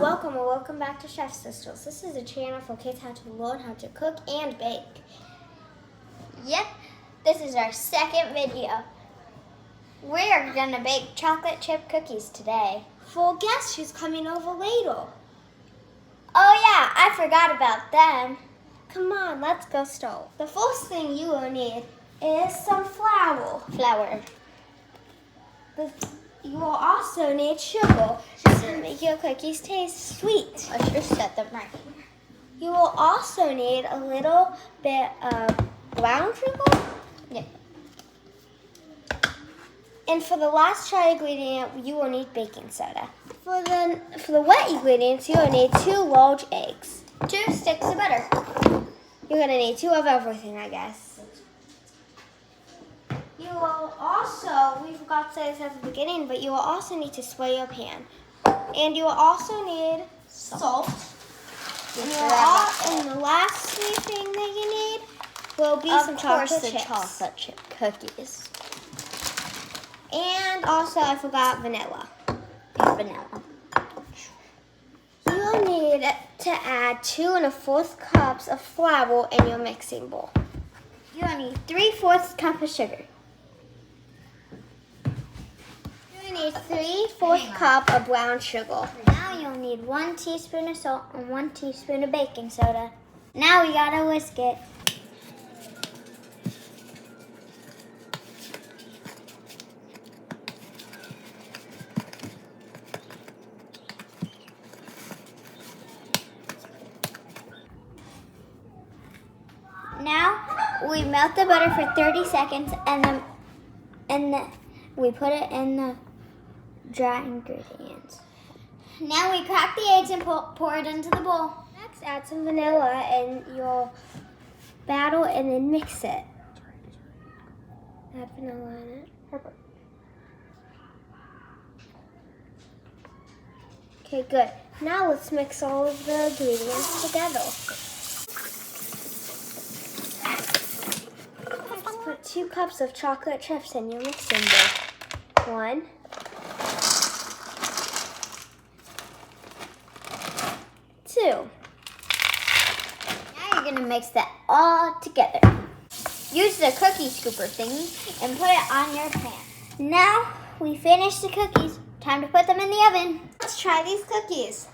welcome back to Chef Sisters. This is a channel for kids how to learn how to cook and bake. Yep, this is our second video. We're gonna bake chocolate chip cookies today. For guests who's coming over later. Oh yeah, I forgot about them. Come on, let's go start. The first thing you will need is some flour. You will also need sugar to make your cookies taste sweet. Let's just set them right here. You will also need a little bit of brown sugar. Yeah. And for the last dry ingredient, you will need baking soda. For the wet ingredients, you will need 2 large eggs. 2 sticks of butter. You're gonna need 2 of everything, I guess. You will also, we forgot to say this at the beginning, but you will also need to spray your pan. And you will also need salt. And the last sweet thing that you need will be some chocolate chips. Chocolate chip cookies. And also, I forgot vanilla. Vanilla. You will need to add 2 1/4 cups of flour in your mixing bowl. You will need 3/4 cup of sugar. You will need 3/4 cup of brown sugar. Now you'll need 1 teaspoon of salt and 1 teaspoon of baking soda. Now we gotta whisk it. Now we melt the butter for 30 seconds and then we put it in the dry ingredients. Now we crack the eggs and pour it into the bowl. Next, add some vanilla in your batter and then mix it. Add vanilla in it. Okay, good. Now let's mix all of the ingredients together. Put 2 cups of chocolate chips in your mixing bowl. 1. 2. Now you're gonna mix that all together. Use the cookie scooper thingy and put it on your pan. Now we finished the cookies. Time to put them in the oven. Let's try these cookies.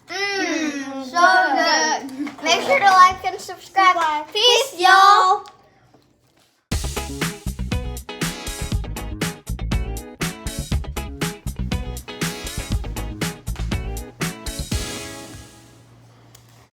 So good. Make sure to like and subscribe. Peace, y'all.